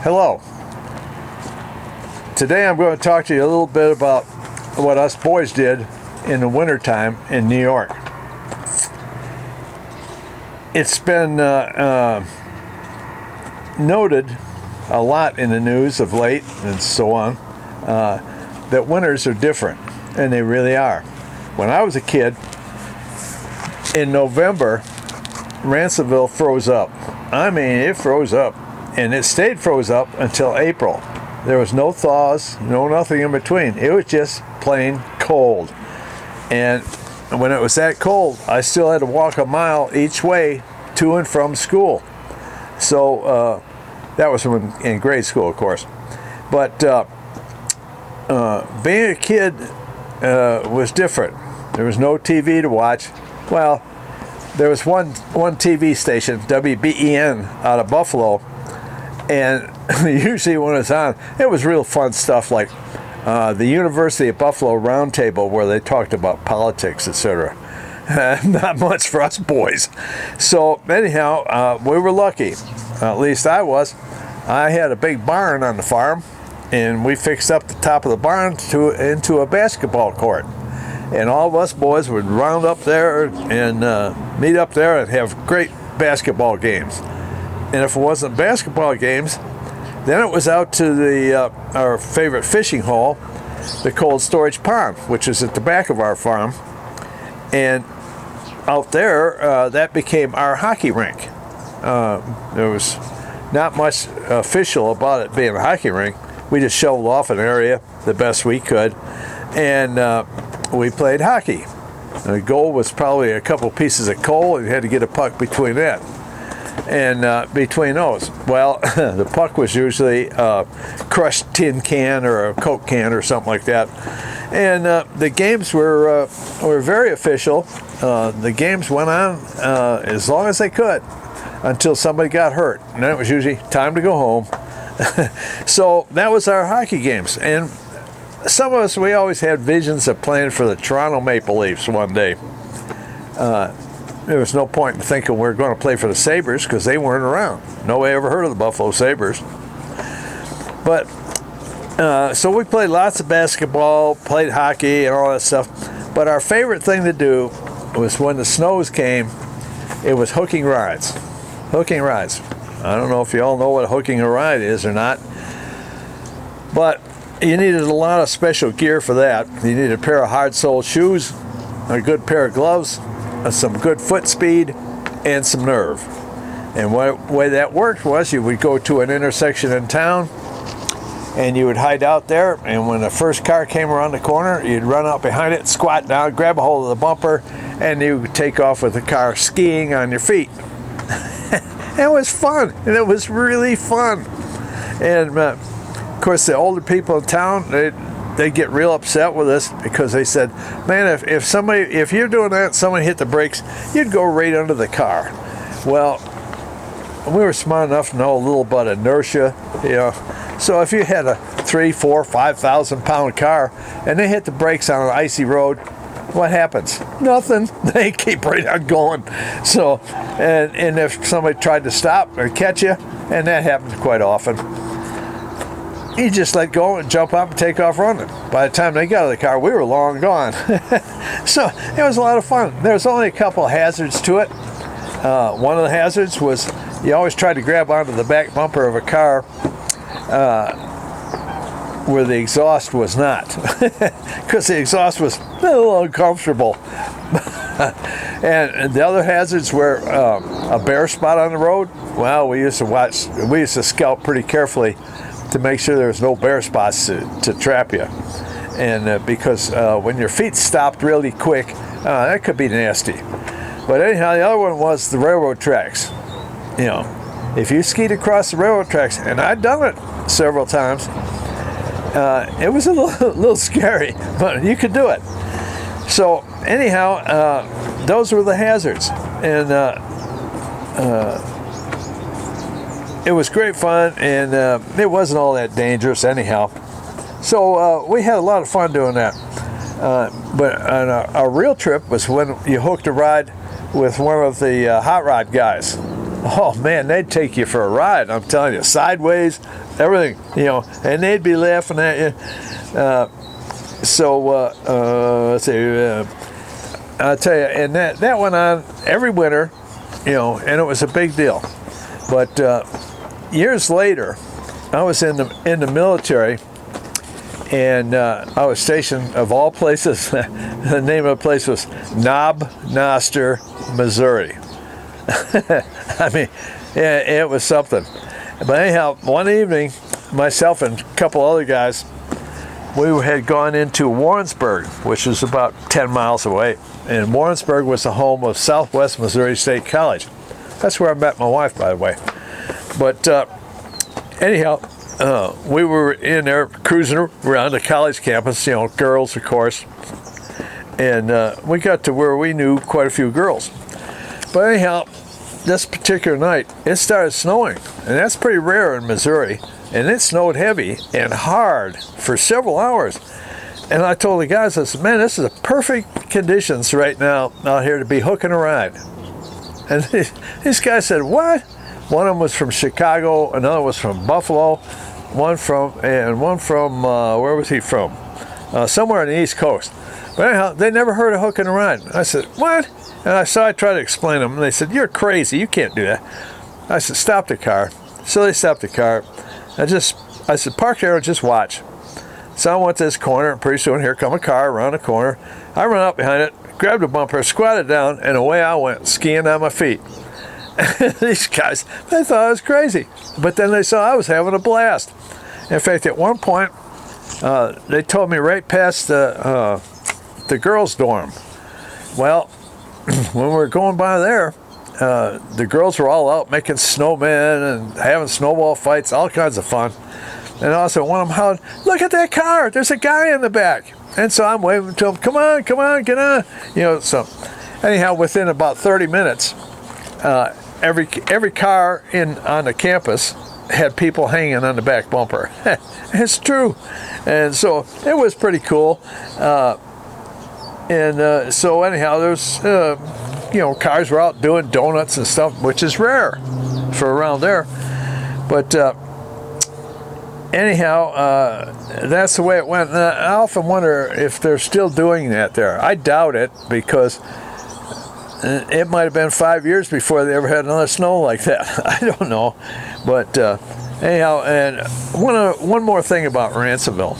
Hello. Today I'm going to talk to you a little bit about what us boys did in the wintertime in New York. It's been noted a lot in the news of late and so on that winters are different, and they really are. When I was a kid, in November, Ransomville froze up. I mean, it froze up. And it stayed froze up until April. There was no thaws, nothing in between. It was just plain cold. And when it was that cold, I still had to walk a mile each way to and from school. So that was in grade school, of course. But being a kid was different. There was no TV to watch. Well, there was one TV station, WBEN, out of Buffalo. And usually when it was on, it was real fun stuff like the University of Buffalo Roundtable, where they talked about politics, etc. Not much for us boys. So anyhow, we were lucky. At least I was. I had a big barn on the farm, and we fixed up the top of the barn into a basketball court. And all of us boys would round up there and meet up there and have great basketball games. And if it wasn't basketball games, then it was out to our favorite fishing hole, the cold storage pond, which is at the back of our farm. And out there, that became our hockey rink. There was not much official about it being a hockey rink. We just shoveled off an area the best we could, and we played hockey. The goal was probably a couple pieces of coal, and you had to get a puck between that. And between those, well, the puck was usually a crushed tin can or a Coke can or something like that. And the games were very official. The games went on as long as they could until somebody got hurt, and then it was usually time to go home. So that was our hockey games. And some of us, we always had visions of playing for the Toronto Maple Leafs one day. There was no point in thinking we were going to play for the Sabres because they weren't around. Nobody ever heard of the Buffalo Sabres. But so we played lots of basketball, played hockey and all that stuff. But our favorite thing to do was when the snows came, it was hooking rides. Hooking rides. I don't know if you all know what hooking a ride is or not. But you needed a lot of special gear for that. You needed a pair of hard-soled shoes, a good pair of gloves, some good foot speed, and some nerve. And the way that worked was you would go to an intersection in town and you would hide out there, and when the first car came around the corner, you'd run out behind it, squat down, grab a hold of the bumper, and you would take off with the car skiing on your feet. It was fun, and it was really fun. And of course, the older people in town, they get real upset with us because they said, man, if you're doing that, somebody hit the brakes, you'd go right under the car. Well, we were smart enough to know a little about inertia, So if you had a 3,000, 4,000, 5,000 pound car and they hit the brakes on an icy road, what happens? Nothing. They keep right on going. So, and if somebody tried to stop or catch you, and that happens quite often, you just let go and jump up and take off running. By the time they got out of the car, we were long gone. So it was a lot of fun. There was only a couple of hazards to it. One of the hazards was you always tried to grab onto the back bumper of a car where the exhaust was not, because the exhaust was a little uncomfortable. And the other hazards were a bare spot on the road. Well, we used to scout pretty carefully to make sure there was no bare spots to trap you. And because when your feet stopped really quick, that could be nasty. But anyhow, the other one was the railroad tracks. If you skied across the railroad tracks, and I'd done it several times, it was a little scary, but you could do it. So anyhow, those were the hazards. And it was great fun, and it wasn't all that dangerous anyhow. So we had a lot of fun doing that. But on a real trip was when you hooked a ride with one of the hot rod guys. Oh man, they'd take you for a ride. I'm telling you, sideways, everything, and they'd be laughing at you. Let's see, I'll tell you, and that went on every winter, and it was a big deal. But years later, I was in the military, and I was stationed, of all places, the name of the place was Knob Noster, Missouri. I mean, it was something. But anyhow, one evening, myself and a couple other guys, we had gone into Warrensburg, which is about 10 miles away. And Warrensburg was the home of Southwest Missouri State College. That's where I met my wife, by the way. But anyhow, we were in there cruising around the college campus, girls, of course. And we got to where we knew quite a few girls. But anyhow, this particular night, it started snowing. And that's pretty rare in Missouri. And it snowed heavy and hard for several hours. And I told the guys, I said, man, this is a perfect conditions right now out here to be hooking a ride. And these guys said, what? One of them was from Chicago, another was from Buffalo, one from where was he from? Somewhere on the East Coast. But anyhow, they never heard of hooking a ride. I said, what? And I tried to explain to them, and they said, you're crazy, you can't do that. I said, stop the car. So they stopped the car. I said, park there and just watch. So I went to this corner, and pretty soon here come a car around the corner. I run up behind it, grabbed a bumper, squatted down, and away I went, skiing on my feet. These guys, they thought I was crazy. But then they saw I was having a blast. In fact, at one point, they told me right past the girls' dorm. Well, when we were going by there, the girls were all out making snowmen and having snowball fights, all kinds of fun. And also one of them hollered, look at that car, there's a guy in the back. And so I'm waving to him, come on, get on. So anyhow, within about 30 minutes, every car on the campus had people hanging on the back bumper. It's true. And so it was pretty cool. So anyhow, there's, cars were out doing donuts and stuff, which is rare for around there. But anyhow, that's the way it went. And I often wonder if they're still doing that there. I doubt it, because it might have been 5 years before they ever had another snow like that. I don't know. But anyhow, and one more thing about Ransomville.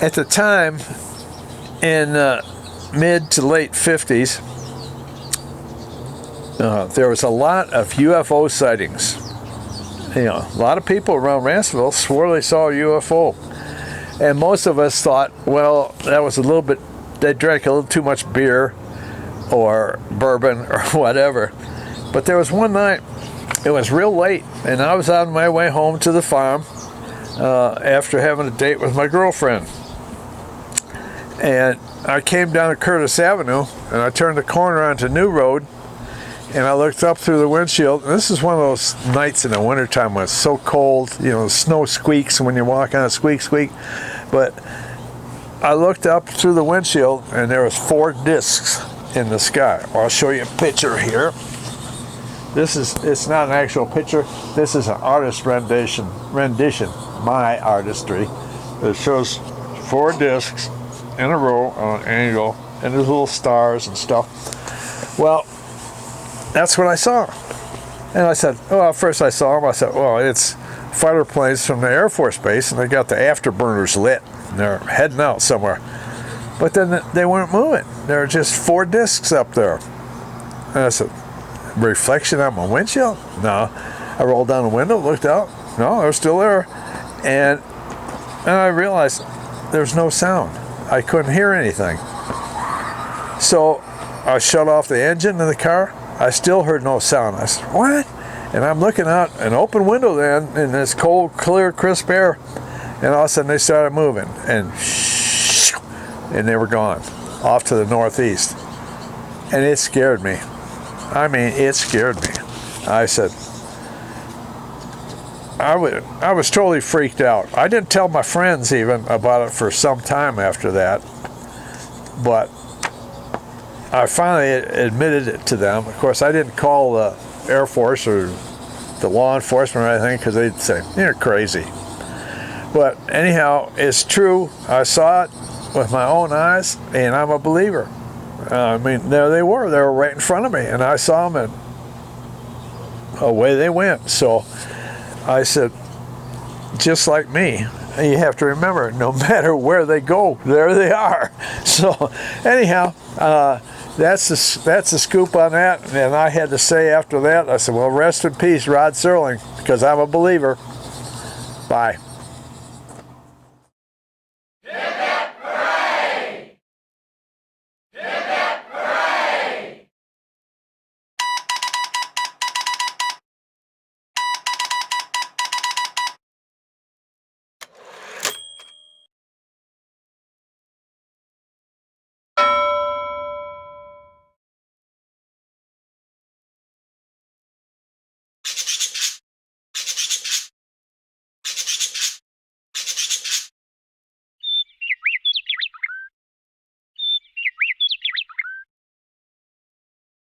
At the time, in mid to late 50s, there was a lot of UFO sightings. A lot of people around Ransomville swore they saw a UFO. And most of us thought, well, that was a little bit, they drank a little too much beer or bourbon or whatever. But there was one night, it was real late, and I was on my way home to the farm after having a date with my girlfriend. And I came down to Curtis Avenue, and I turned the corner onto New Road, and I looked up through the windshield. And this is one of those nights in the wintertime when it's so cold, the snow squeaks when you walk on it, squeak, squeak. But I looked up through the windshield, and there was 4 discs in the sky. Well, I'll show you a picture here. It's not an actual picture. This is an artist rendition, my artistry. It shows 4 discs in a row on an angle, and there's little stars and stuff. Well, that's what I saw. And I said, first I saw them, I said, well, it's fighter planes from the Air Force Base, and they got the afterburners lit, and they're heading out somewhere. But then they weren't moving. There were just 4 discs up there. And I said, reflection on my windshield? No. I rolled down the window, looked out. No, they're still there. And I realized there's no sound. I couldn't hear anything. So I shut off the engine in the car. I still heard no sound. I said, what? And I'm looking out an open window then in this cold, clear, crisp air. And all of a sudden they started moving. And they were gone off to the northeast. And it scared me. I mean, it scared me. I said, I was totally freaked out. I didn't tell my friends even about it for some time after that. But I finally admitted it to them. Of course, I didn't call the Air Force or the law enforcement or anything, because they'd say, you're crazy. But anyhow, it's true. I saw it with my own eyes, and I'm a believer. I mean, there they were. They were right in front of me, and I saw them, and away they went. So I said, just like me, you have to remember, no matter where they go, there they are. So anyhow, that's the scoop on that. And I had to say after that, I said, well, rest in peace, Rod Serling, because I'm a believer. Bye.